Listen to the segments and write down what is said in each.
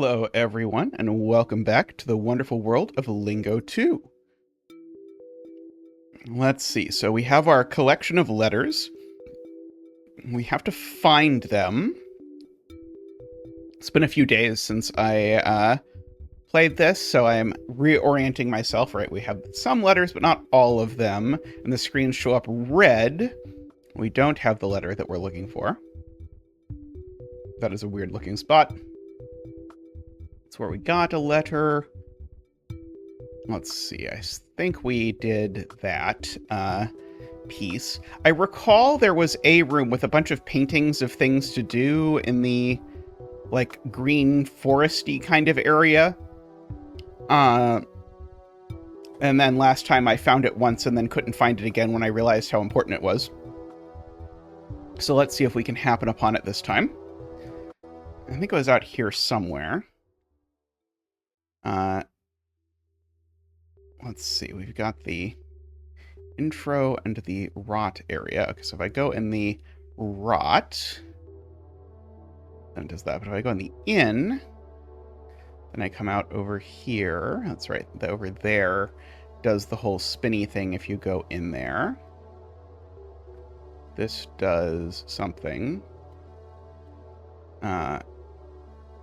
Hello, everyone, and welcome back to the wonderful world of Lingo 2. Let's see, so we have our collection of letters. We have to find them. It's been a few days since I played this, so I'm reorienting myself, right? We have some letters, but not all of them, and the screens show up red. We don't have the letter that we're looking for. That is a weird-looking spot. That's where we got a letter. Let's see, I think we did that piece. I recall there was a room with a bunch of paintings of things to do in the, like, green foresty kind of area. And then last time I found it once and then couldn't find it again when I realized how important it was. So let's see if we can happen upon it this time. I think it was out here somewhere. Let's see, we've got the intro and the rot area. Okay, so if I go in the rot, then it does that. But if I go in the in, then I come out over here. That's right, over there does the whole spinny thing if you go in there. This does something. Oh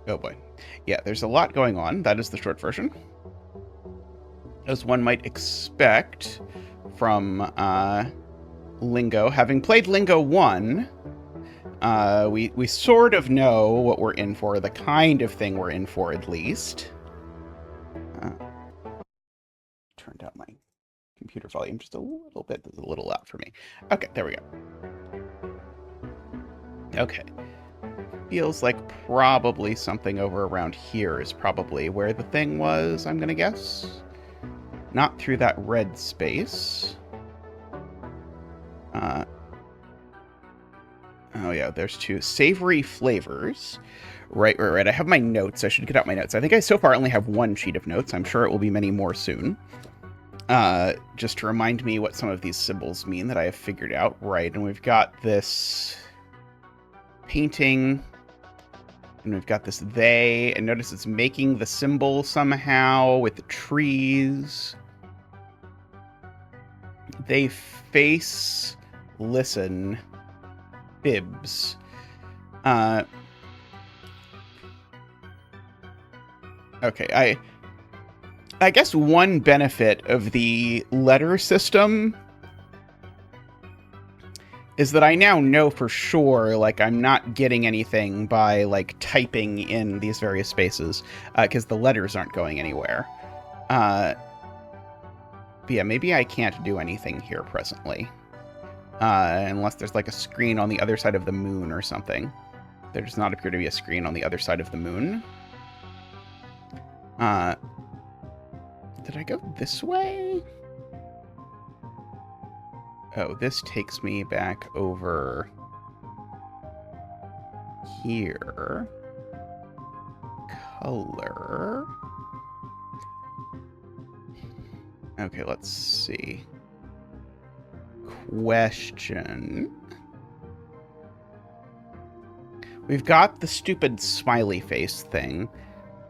boy. Yeah, there's a lot going on. That is the short version. As one might expect from Lingo. Having played Lingo 1, we sort of know what we're in for, the kind of thing we're in for, at least. Turned out my computer volume just a little bit. It's a little loud for me. Okay, there we go. Okay. Feels like probably something over around here is probably where the thing was, I'm gonna guess. Not through that red space. Oh yeah, there's two savory flavors. Right. I have my notes. I should get out my notes. I think I so far only have one sheet of notes. I'm sure it will be many more soon. Just to remind me what some of these symbols mean that I have figured out. Right, and we've got this painting. And we've got this they, and notice it's making the symbol somehow with the trees. They face, listen, bibs. Okay, I guess one benefit of the letter system is that I now know for sure, like, I'm not getting anything by, like, typing in these various spaces, because the letters aren't going anywhere. But yeah, maybe I can't do anything here presently. Unless there's, like, a screen on the other side of the moon or something. There does not appear to be a screen on the other side of the moon. Did I go this way? Oh, this takes me back over here. Color. Okay, let's see. Question. We've got the stupid smiley face thing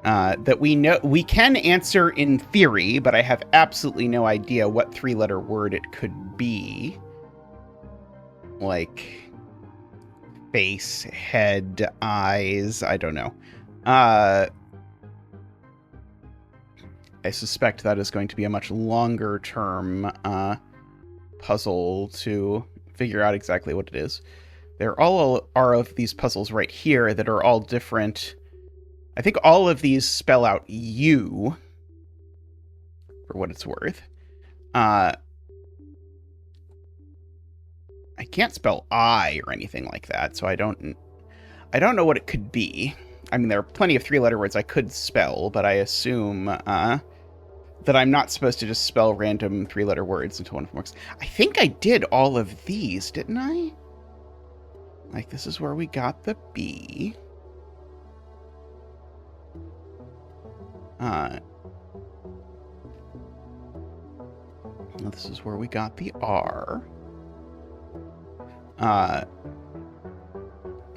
that we know we can answer in theory, but I have absolutely no idea what three-letter word it could be. Like face, head, eyes, I don't know. I suspect that is going to be a much longer term puzzle to figure out exactly what it is. There all are of these puzzles right here that are all different. I think all of these spell out you, for what it's worth. I can't spell I or anything like that, so I don't know what it could be. I mean, there are plenty of three-letter words I could spell, but I assume that I'm not supposed to just spell random three-letter words until one of them works. I think I did all of these, didn't I? Like, this is where we got the B. This is where we got the R.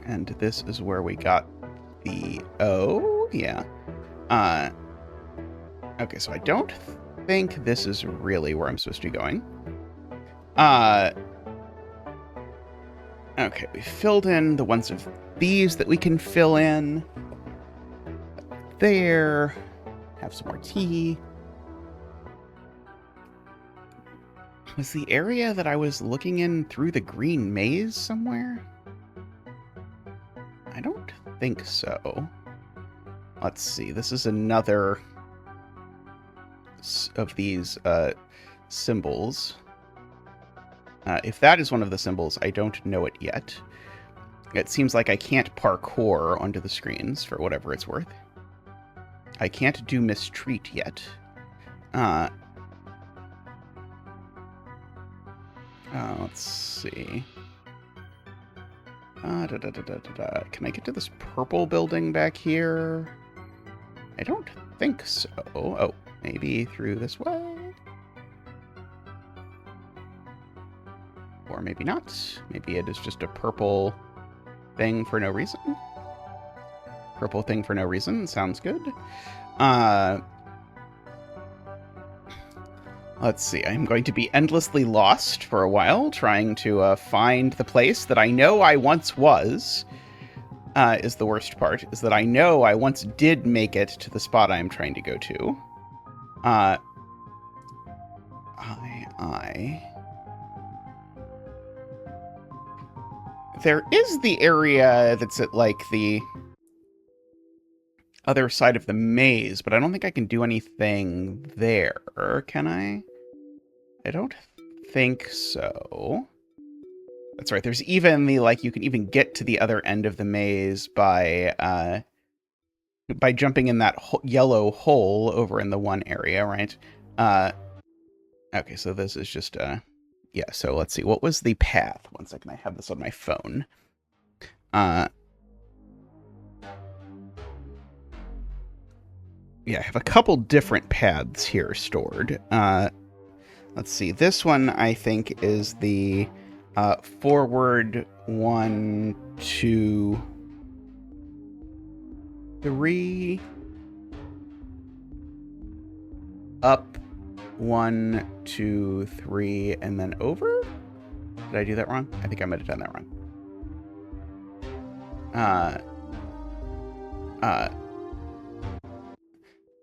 And this is where we got the O. Yeah. Okay, so I don't think this is really where I'm supposed to be going. Okay, we filled in the ones of these that we can fill in. There. Have some more tea. Was the area that I was looking in through the green maze somewhere? I don't think so. Let's see. This is another of these symbols. If that is one of the symbols, I don't know it yet. It seems like I can't parkour onto the screens for whatever it's worth. I can't do mistreat yet. Let's see. Can I get to this purple building back here? I don't think so. Oh, maybe through this way? Or maybe not. Maybe it is just a purple thing for no reason. Purple thing for no reason. Sounds good. Let's see. I'm going to be endlessly lost for a while, trying to find the place that I know I once was. Is the worst part. Is that I know I once did make it to the spot I'm trying to go to. There is the area that's at, like, the other side of the maze, but I don't think I can do anything there, can I? I don't think so. That's right. There's even the, like, you can even get to the other end of the maze by jumping in that yellow hole over in the one area, right? Okay, so this is just, yeah, so let's see. What was the path? One second, I have this on my phone. Yeah, I have a couple different paths here stored. Let's see. This one, I think, is the forward 1, 2, 3, up 1, 2, 3, and then over? Did I do that wrong? I think I might have done that wrong.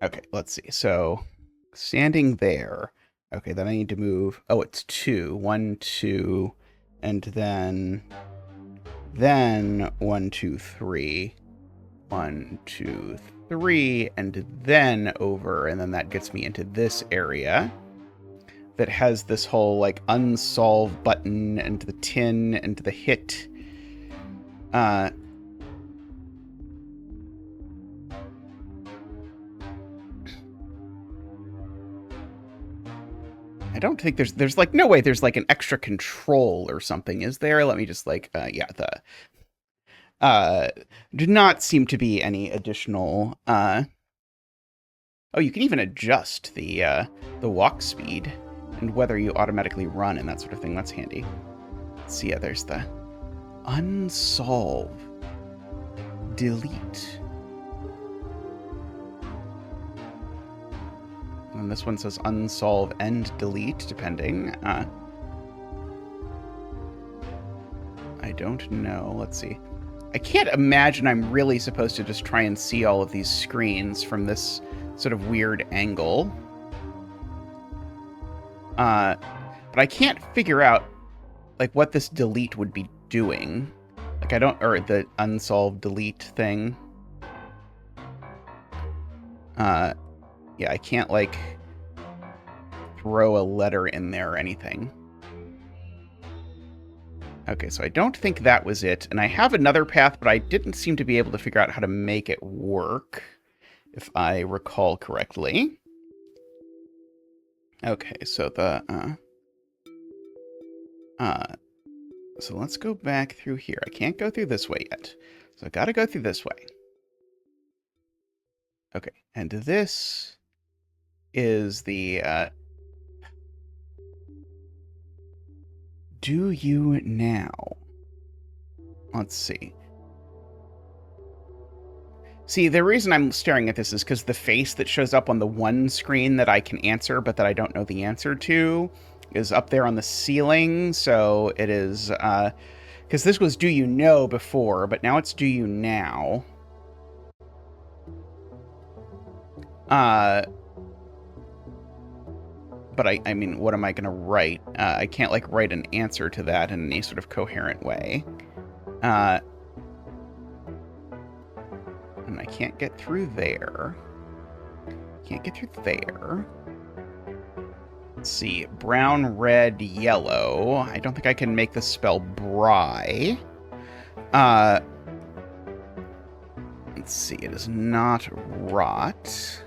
Okay, let's see. So, standing there. Okay, then I need to move. Oh, it's 2. 1, 2, and then 1, 2, 3. 1, 2, 3, and then over, and then that gets me into this area that has this whole, like, unsolved button, and the tin, and the hit. I don't think there's like, no way there's like an extra control or something, is there? Let me just, like, yeah, do not seem to be any additional, oh, you can even adjust the walk speed and whether you automatically run and that sort of thing. That's handy. Let's see, yeah, there's the unsolve, delete. And this one says unsolve and delete, depending. I don't know. Let's see. I can't imagine I'm really supposed to just try and see all of these screens from this sort of weird angle. But I can't figure out, like, what this delete would be doing. Like, I don't... Or the unsolved delete thing. Yeah, I can't, like, throw a letter in there or anything. Okay, so I don't think that was it. And I have another path, but I didn't seem to be able to figure out how to make it work, if I recall correctly. Okay, so so let's go back through here. I can't go through this way yet. So I gotta go through this way. Okay, and this is the, do you now? Let's see. See, the reason I'm staring at this is because the face that shows up on the one screen that I can answer, but that I don't know the answer to, is up there on the ceiling. So it is, because this was do you know before, but now it's do you now. But I mean, what am I going to write? I can't, like, write an answer to that in any sort of coherent way. And I can't get through there. Can't get through there. Let's see. Brown, red, yellow. I don't think I can make the spell bry. Let's see. It is not rot.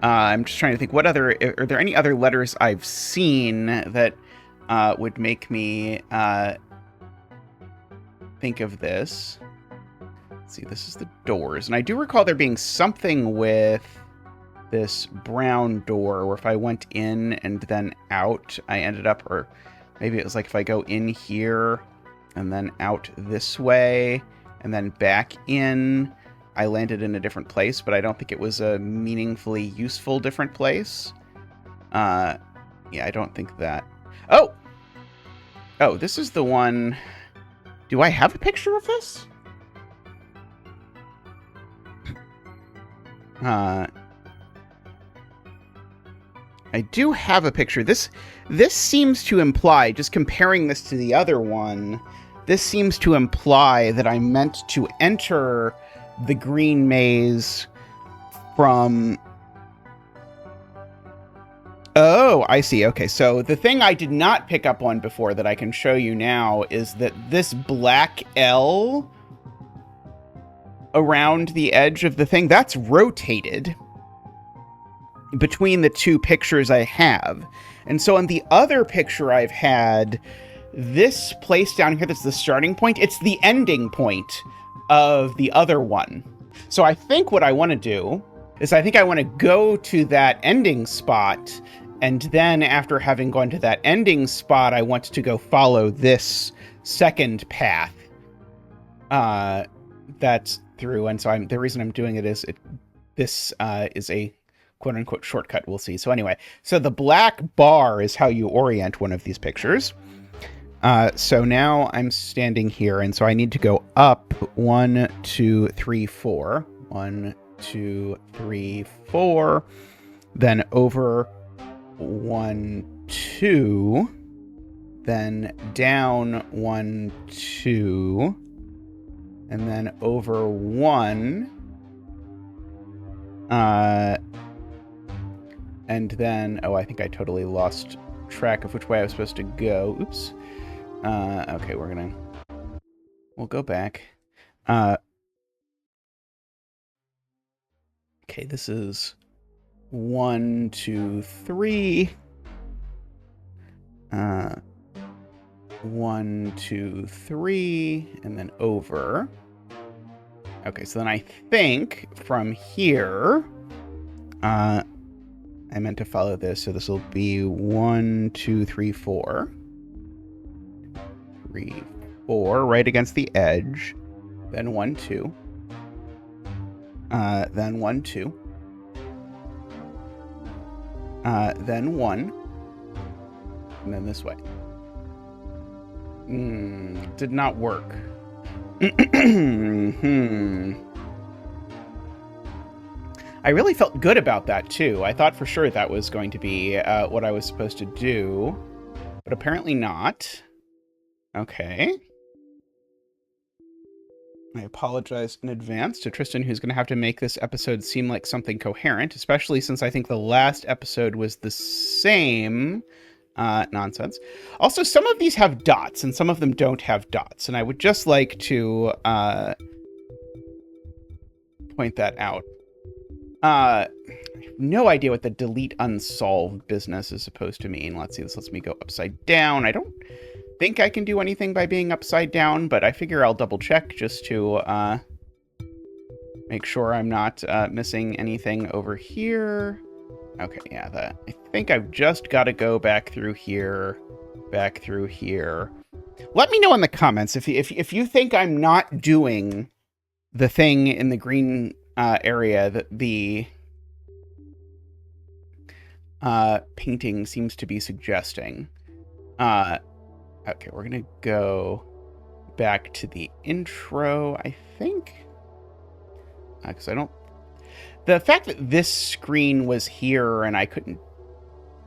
I'm just trying to think, what other... Are there any other letters I've seen that would make me think of this? Let's see, this is the doors. And I do recall there being something with this brown door where if I went in and then out, I ended up... Or maybe it was like if I go in here and then out this way and then back in... I landed in a different place, but I don't think it was a meaningfully useful different place. Yeah, I don't think that... Oh! Oh, this is the one... Do I have a picture of this? I do have a picture. This seems to imply, just comparing this to the other one, this seems to imply that I meant to enter the green maze from... Oh, I see. Okay, so the thing I did not pick up on before that I can show you now is that this black L around the edge of the thing, that's rotated between the two pictures I have. And so on the other picture I've had, this place down here that's the starting point, it's the ending point of the other one. So I think what I want to do is I think I want to go to that ending spot, and then after having gone to that ending spot, I want to go follow this second path that's through. And so the reason I'm doing it is this is a quote-unquote shortcut, we'll see. So anyway, so the black bar is how you orient one of these pictures. So now I'm standing here, and so I need to go up 1, 2, 3, 4. 1, 2, 3, 4. Then over 1, 2. Then down 1, 2. And then over 1. And then, oh, I think I totally lost track of which way I was supposed to go. Oops. Okay, we'll go back. Okay, this is 1, 2, 3. 1, 2, 3, and then over. Okay, so then I think from here, I meant to follow this, so this will be 1, 2, 3, 4. 3, 4, right against the edge. Then 1, 2. Then 1, 2. Then 1. And then this way. Did not work. I really felt good about that, too. I thought for sure that was going to be what I was supposed to do, but apparently not. Okay. I apologize in advance to Tristan, who's going to have to make this episode seem like something coherent, especially since I think the last episode was the same nonsense. Also, some of these have dots, and some of them don't have dots, and I would just like to point that out. I have no idea what the delete unsolved business is supposed to mean. Let's see, this lets me go upside down. I don't think I can do anything by being upside down, but I figure I'll double check just to make sure I'm not missing anything over here. Okay, yeah, I think I've just got to go back through here. Let me know in the comments if you think I'm not doing the thing in the green area that the painting seems to be suggesting. Okay, we're gonna go back to the intro, I think. Because I don't... The fact that this screen was here and I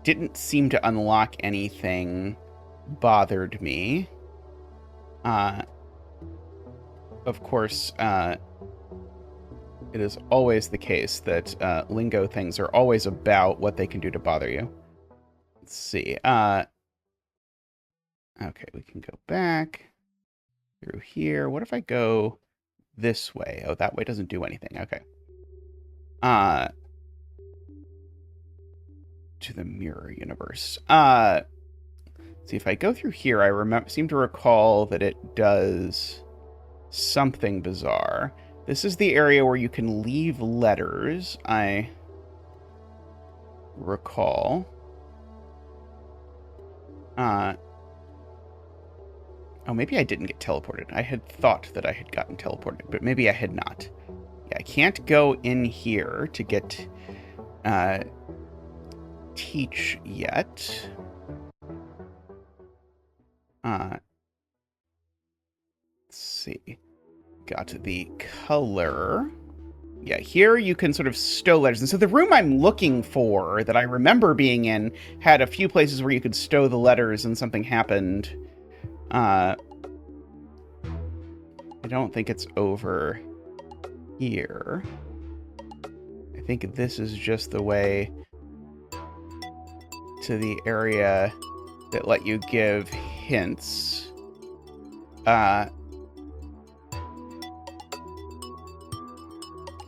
didn't seem to unlock anything bothered me. Of course, it is always the case that Lingo things are always about what they can do to bother you. Let's see. Okay, we can go back through here. What if I go this way? Oh, that way doesn't do anything. Okay. To the mirror universe. See, if I go through here, I seem to recall that it does something bizarre. This is the area where you can leave letters, I recall. Oh, maybe I didn't get teleported. I had thought that I had gotten teleported, but maybe I had not. Yeah, I can't go in here to get teach yet. Let's see. Got the color. Yeah, here you can sort of stow letters. And so the room I'm looking for that I remember being in had a few places where you could stow the letters and something happened. I don't think it's over here. I think this is just the way to the area that let you give hints.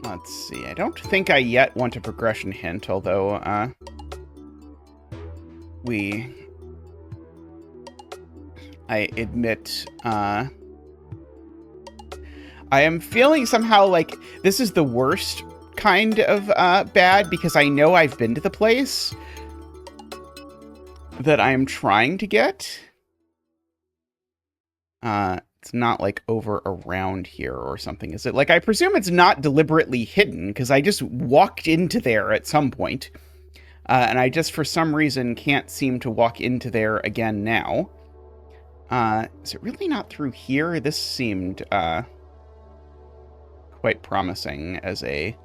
Let's see. I don't think I yet want a progression hint, although I admit I am feeling somehow like this is the worst kind of bad, because I know I've been to the place that I'm trying to get. It's not like over around here or something, is it? Like, I presume it's not deliberately hidden, because I just walked into there at some point. And I just, for some reason, can't seem to walk into there again now. Is it really not through here? This seemed quite promising as a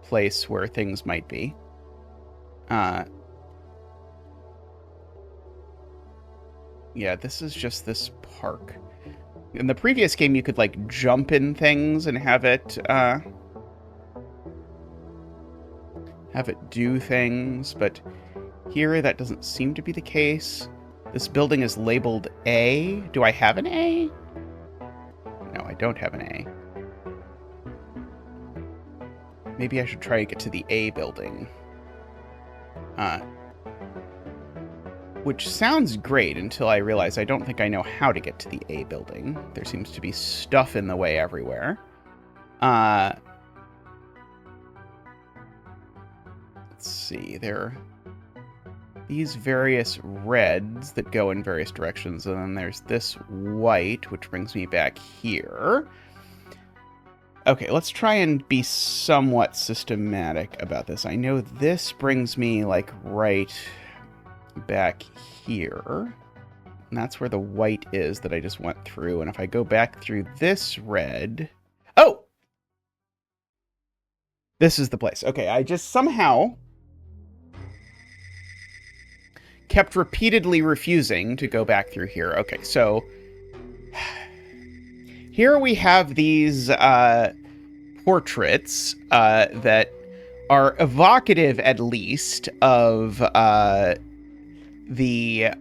place where things might be. Yeah, this is just this park. In the previous game, you could, like, jump in things and have it do things, but here that doesn't seem to be the case. This building is labeled A. Do I have an A? No, I don't have an A. Maybe I should try to get to the A building. Which sounds great until I realize I don't think I know how to get to the A building. There seems to be stuff in the way everywhere. Let's see, there are these various reds that go in various directions, and then there's this white, which brings me back here. Okay, let's try and be somewhat systematic about this. I know this brings me, like, right back here, and that's where the white is that I just went through. And if I go back through this red... Oh! This is the place. Okay, I just somehow kept repeatedly refusing to go back through here. Okay, so here we have these portraits that are evocative, at least, of the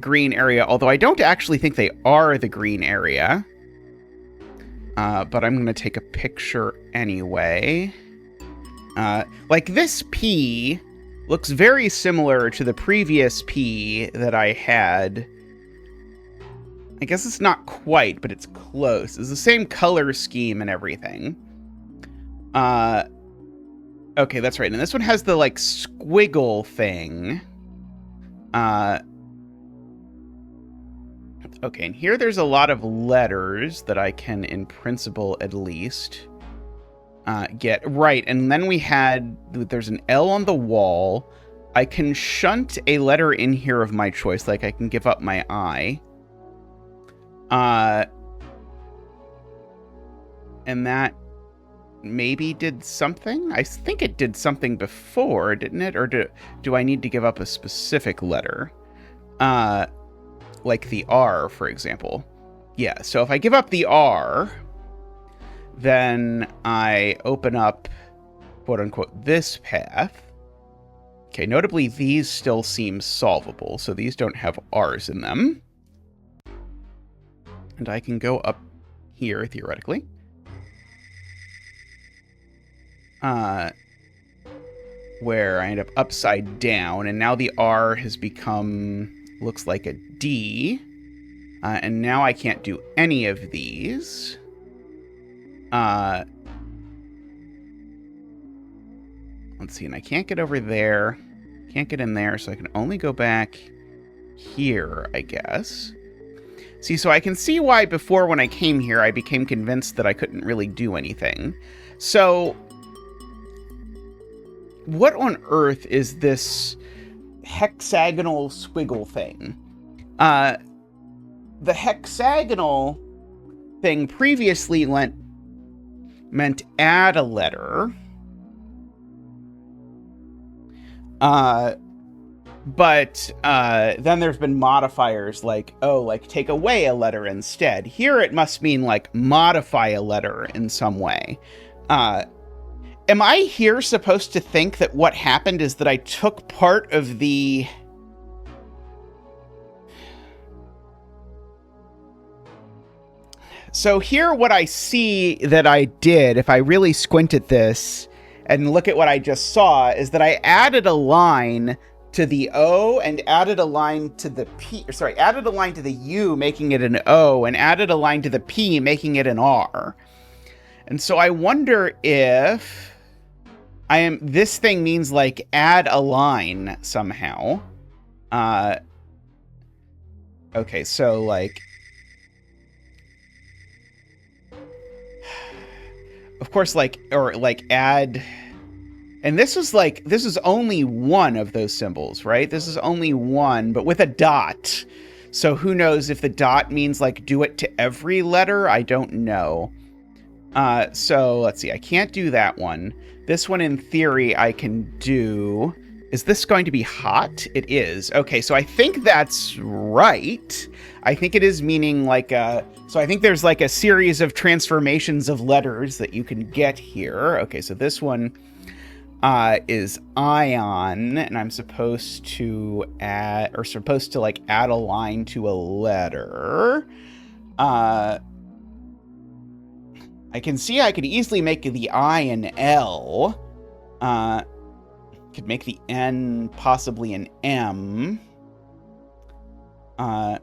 green area, although I don't actually think they are the green area. But I'm going to take a picture anyway. Like, this P looks very similar to the previous P that I had. I guess it's not quite, but it's close. It's the same color scheme and everything. Okay, that's right. And this one has the, like, squiggle thing. Okay, and here there's a lot of letters that I can, in principle, at least, get. Right, and then there's an L on the wall. I can shunt a letter in here of my choice, like I can give up my I. And that maybe did something? I think it did something before, didn't it? Or do I need to give up a specific letter? Like the R, for example. Yeah, so if I give up the R, then I open up, quote unquote, this path. Okay, notably, these still seem solvable, so these don't have R's in them. And I can go up here, theoretically. Where I end up upside down, and now the R has become, looks like a D. And now I can't do any of these. Let's see, and I can't get over there. Can't get in there, so I can only go back here, I guess. See, so I can see why before when I came here, I became convinced that I couldn't really do anything. So, what on earth is this hexagonal squiggle thing? The hexagonal thing previously meant add a letter. But then there's been modifiers like, take away a letter instead. Here it must mean like modify a letter in some way. Am I here supposed to think that what happened is that I took part of the... So here what I see that I did, if I really squint at this and look at what I just saw, is that I added a line to the O and added a line to the P, added a line to the U, making it an O, and added a line to the P, making it an R. And so I wonder if this thing means like add a line somehow. Okay, so like, of course, like, or like add, and this is only one of those symbols, right? This is only one, but with a dot. So who knows if the dot means like do it to every letter? I don't know. So let's see, I can't do that one. This one in theory I can do. Is this going to be hot? It is. Okay, so I think that's right. I think it is meaning like so I think there's like a series of transformations of letters that you can get here. Okay, so this one is ion, and I'm supposed to add a line to a letter. I can see I could easily make the I an L. Could make the N possibly an M. Let's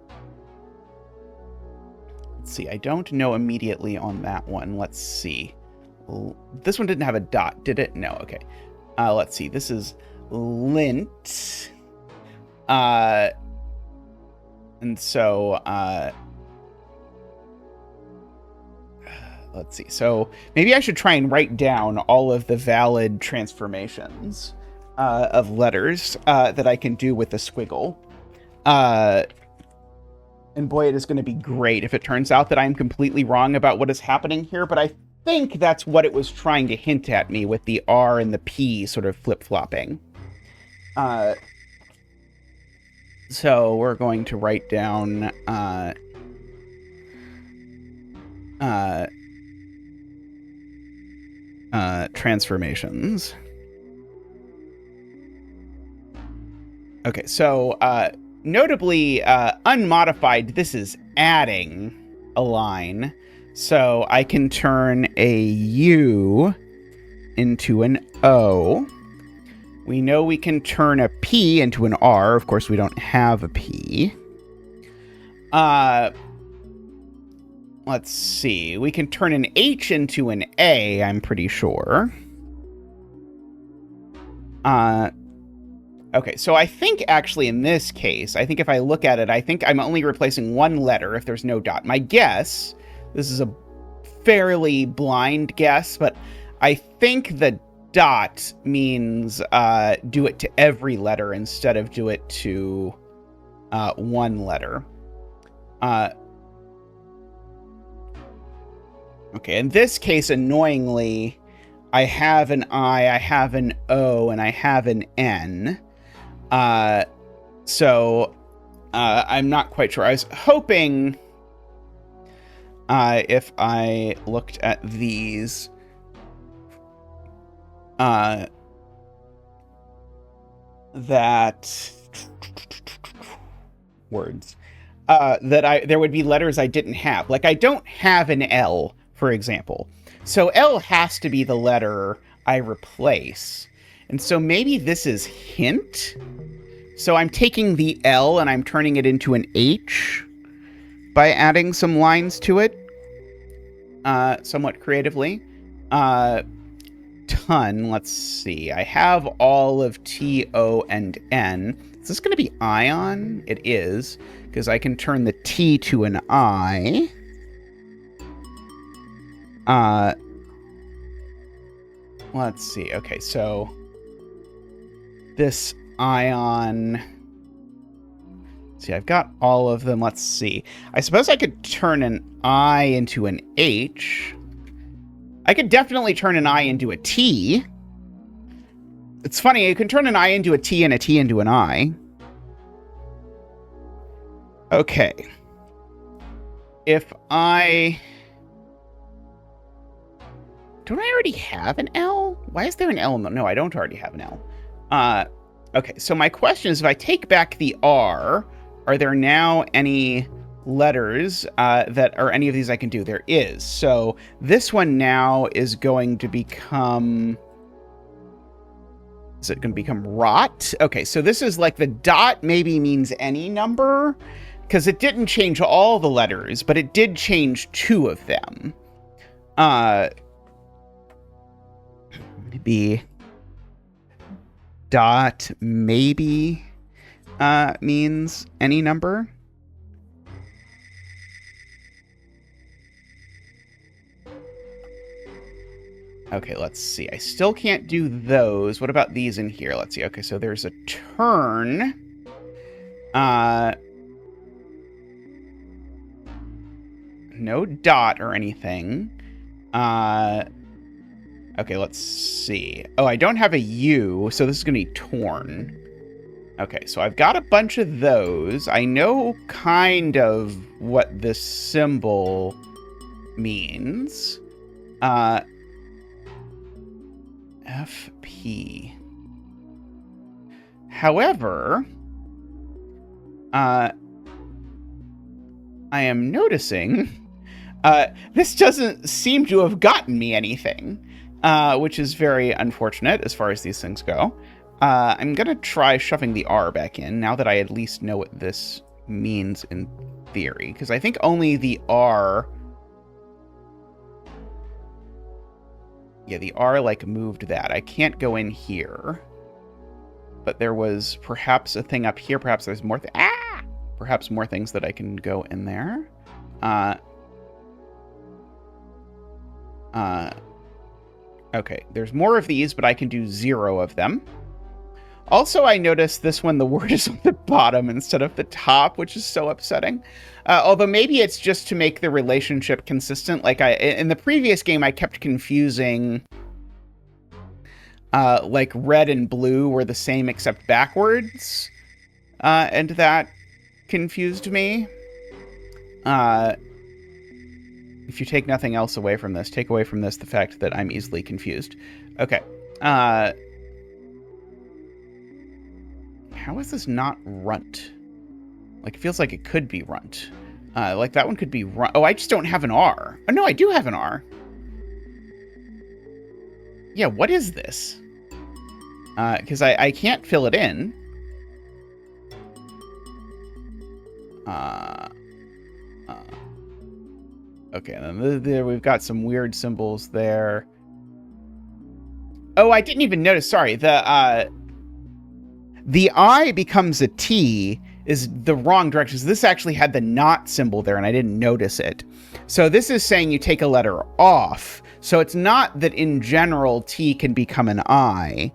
see, I don't know immediately on that one. Let's see. This one didn't have a dot, did it? No, okay. Let's see, this is lint. And so, let's see. So maybe I should try and write down all of the valid transformations of letters that I can do with the squiggle. And boy, it is going to be great if it turns out that I'm completely wrong about what is happening here, but I think that's what it was trying to hint at me with the R and the P sort of flip-flopping. So we're going to write down transformations. Okay, so notably unmodified, this is adding a line. So I can turn a U into an O. We know we can turn a P into an R. Of course, we don't have a P. Let's see. We can turn an H into an A, I'm pretty sure. Okay, so I think actually in this case, I think if I look at it, I think I'm only replacing one letter if there's no dot. My guess, this is a fairly blind guess, but I think the dot means do it to every letter instead of do it to one letter. Okay, in this case, annoyingly, I have an I have an O, and I have an N. So I'm not quite sure. I was hoping if I looked at these that words that there would be letters I didn't have. Like I don't have an L, for example. So L has to be the letter I replace. And so maybe this is hint. So I'm taking the L and I'm turning it into an H by adding some lines to it, somewhat creatively. Ton, let's see. I have all of T, O, and N. Is this going to be ion? It is, because I can turn the T to an I. Let's see. Okay, so this ion. See, I've got all of them. Let's see. I suppose I could turn an I into an H. I could definitely turn an I into a T. It's funny, you can turn an I into a T and a T into an I. Okay. If I... Don't I already have an L? Why is there an L? No, I don't already have an L. Okay, so my question is, if I take back the R, are there now any letters that are any of these I can do? There is. So this one now is going to become... Is it going to become rot? Okay, so this is like the dot maybe means any number, because it didn't change all the letters, but it did change two of them. Maybe dot maybe means any number. Okay, let's see. I still can't do those. What about these in here? Let's see. Okay, so there's a turn. No dot or anything. Okay, let's see. Oh, I don't have a U, so this is going to be torn. Okay, so I've got a bunch of those. I know kind of what this symbol means. FP. However, I am noticing this doesn't seem to have gotten me anything, which is very unfortunate as far as these things go. I'm going to try shoving the R back in now that I at least know what this means in theory, because I think only the R... Yeah, the R, like, moved that. I can't go in here. But there was perhaps a thing up here. Perhaps there's more... Perhaps more things that I can go in there. Okay, there's more of these, but I can do 0 of them. Also, I noticed this one, the word is on the bottom instead of the top, which is so upsetting. Although maybe it's just to make the relationship consistent. Like in the previous game, I kept confusing like red and blue were the same except backwards. And that confused me. If you take nothing else away from this, take away from this the fact that I'm easily confused. Okay. How is this not runt? Like, it feels like it could be runt. Like, that one could be runt. Oh, I just don't have an R. Oh, no, I do have an R. Yeah, what is this? Because I can't fill it in. Okay, and then there we've got some weird symbols there. Oh, I didn't even notice. Sorry, the I becomes a T, is the wrong direction. So this actually had the not symbol there, and I didn't notice it. So this is saying you take a letter off. So it's not that in general T can become an I.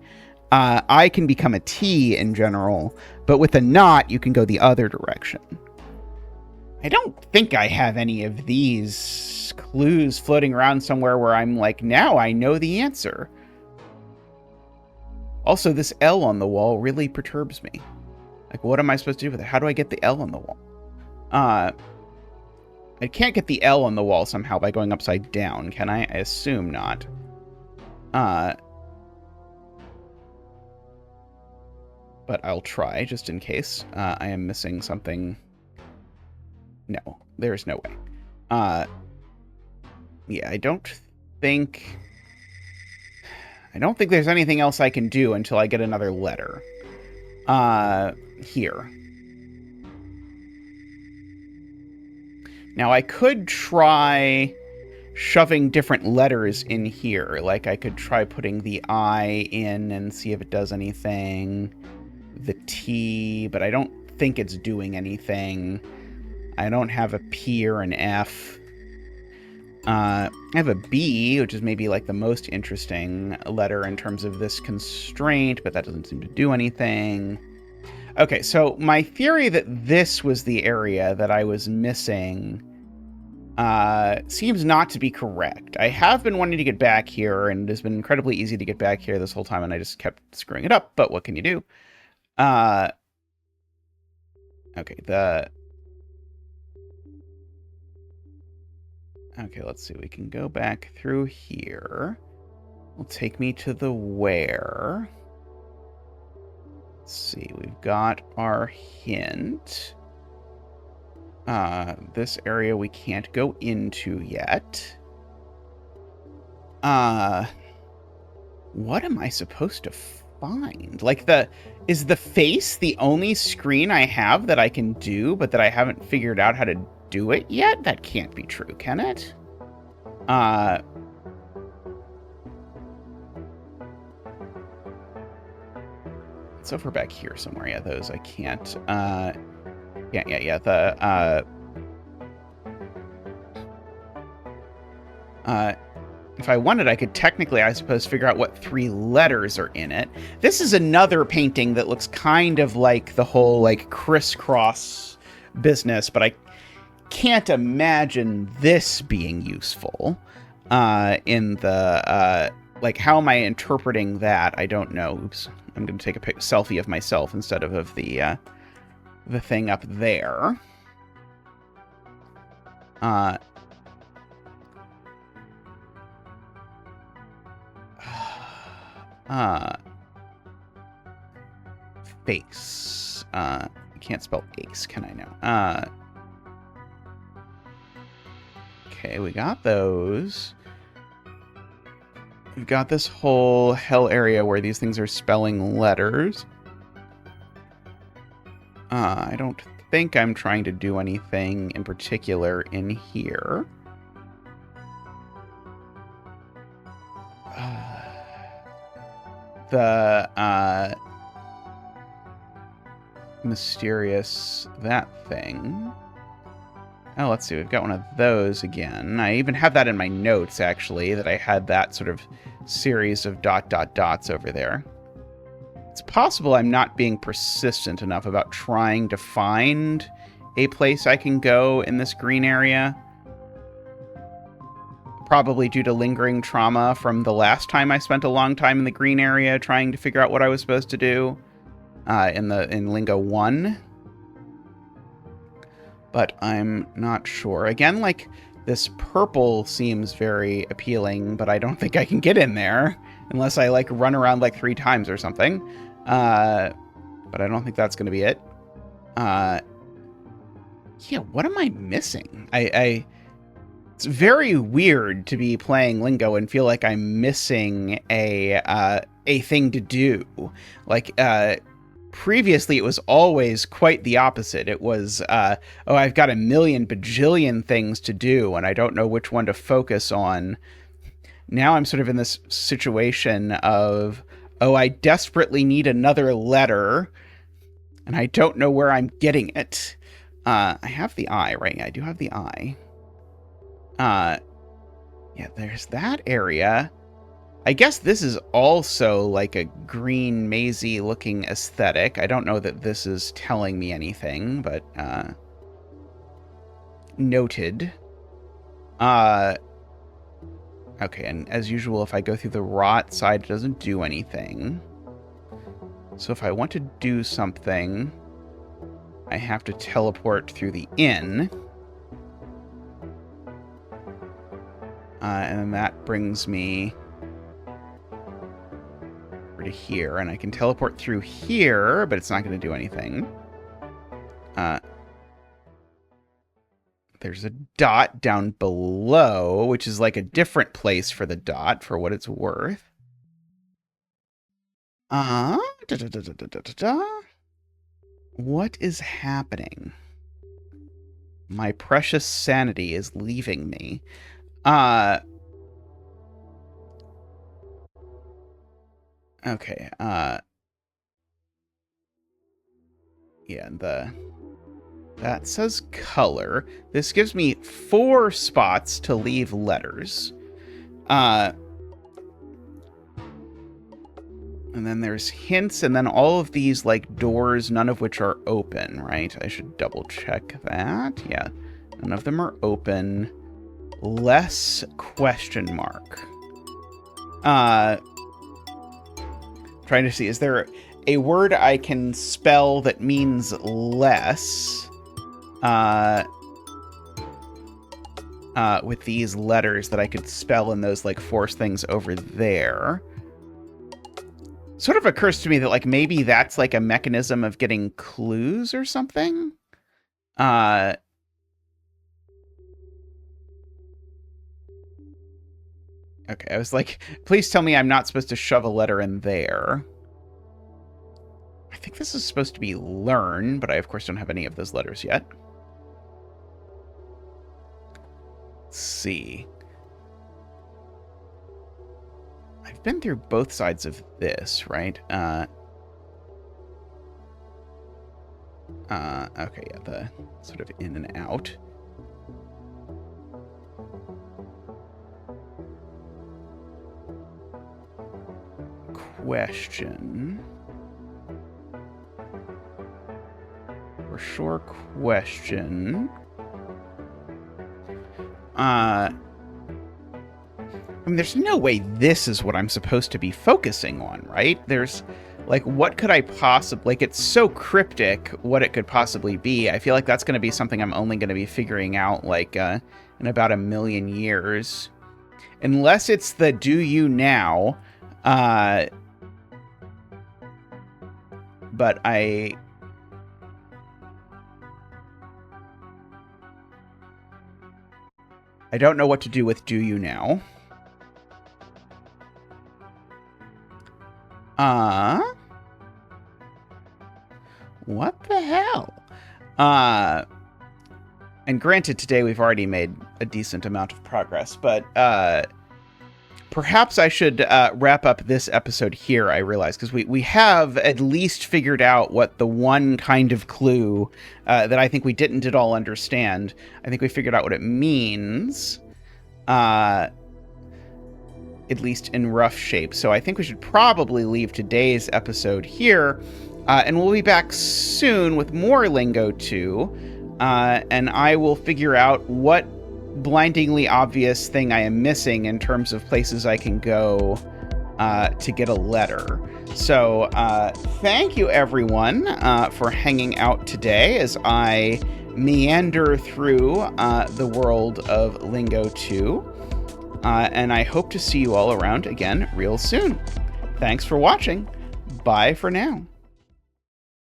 I can become a T in general, but with a not, you can go the other direction. I don't think I have any of these clues floating around somewhere where I'm like, now I know the answer. Also, this L on the wall really perturbs me. Like, what am I supposed to do with it? How do I get the L on the wall? I can't get the L on the wall somehow by going upside down, can I? I assume not. But I'll try, just in case. I am missing something. No, there's no way. Yeah, I don't think there's anything else I can do until I get another letter. Here. Now, I could try shoving different letters in here. Like, I could try putting the I in and see if it does anything. The T, but I don't think it's doing anything. I don't have a P or an F. I have a B, which is maybe like the most interesting letter in terms of this constraint, but that doesn't seem to do anything. Okay, so my theory that this was the area that I was missing seems not to be correct. I have been wanting to get back here, and it has been incredibly easy to get back here this whole time, and I just kept screwing it up, but what can you do? Okay, okay, let's see. We can go back through here. Will take me to the where. Let's see. We've got our hint. This area we can't go into yet. What am I supposed to find? Like, is the face the only screen I have that I can do, but that I haven't figured out how to do it yet? That can't be true, can it? It's over back here somewhere. Yeah, those I can't. Yeah. If I wanted, I could technically, I suppose, figure out what 3 letters are in it. This is another painting that looks kind of like the whole, like, crisscross business, but I can't imagine this being useful in the, like, how am I interpreting that? I don't know. Oops. I'm going to take a selfie of myself instead of the thing up there. Face. I can't spell ace, can I now? Okay, we got those. We've got this whole hell area where these things are spelling letters. I don't think I'm trying to do anything in particular in here. The mysterious that thing. Oh, let's see. We've got one of those again. I even have that in my notes, actually, that I had that sort of series of dots over there. It's possible I'm not being persistent enough about trying to find a place I can go in this green area. Probably due to lingering trauma from the last time I spent a long time in the green area trying to figure out what I was supposed to do in Lingo 1. But I'm not sure. Again, like, this purple seems very appealing, but I don't think I can get in there unless I, like, run around, like, 3 times or something. But I don't think that's going to be it. Yeah, what am I missing? It's very weird to be playing Lingo and feel like I'm missing a thing to do. Like, previously, it was always quite the opposite. It was, oh, I've got a million bajillion things to do, and I don't know which one to focus on. Now I'm sort of in this situation of, oh, I desperately need another letter, And I don't know where I'm getting it. I have the eye, right? I do have the eye. Yeah, there's that area. I guess this is also like a green, mazy looking aesthetic. I don't know that this is telling me anything, but noted. Okay, and as usual, if I go through the rot side, it doesn't do anything. So if I want to do something, I have to teleport through the inn. And then that brings me over to here. And I can teleport through here, but it's not going to do anything. There's a dot down below, which is like a different place for the dot, for what it's worth. What is happening? My precious sanity is leaving me. Okay, yeah, that says color. This gives me 4 spots to leave letters. And then there's hints, and then all of these, like, doors, none of which are open, right? I should double check that. Yeah, none of them are open. Less question mark. Trying to see, is there a word I can spell that means less with these letters that I could spell in those, like, force things over there? Sort of occurs to me that, like, maybe that's like a mechanism of getting clues or something. Okay, I was like, please tell me I'm not supposed to shove a letter in there. I think this is supposed to be learn, but I, of course, don't have any of those letters yet. Let's see. I've been through both sides of this, right? Okay, yeah, the sort of in and out. Question. For sure, question. I mean, there's no way this is what I'm supposed to be focusing on, right? There's, like, what could I possibly... Like, it's so cryptic what it could possibly be. I feel like that's going to be something I'm only going to be figuring out, like, in about 1,000,000 years. Unless it's the do you now. But I don't know what to do with do you now. What the hell? And granted, today we've already made a decent amount of progress, but perhaps I should wrap up this episode here, I realize, because we have at least figured out what the one kind of clue that I think we didn't at all understand. I think we figured out what it means, at least in rough shape. So I think we should probably leave today's episode here, and we'll be back soon with more Lingo 2, and I will figure out what blindingly obvious thing I am missing in terms of places I can go to get a letter. So thank you, everyone, for hanging out today as I meander through the world of Lingo 2. And I hope to see you all around again real soon. Thanks for watching. Bye for now.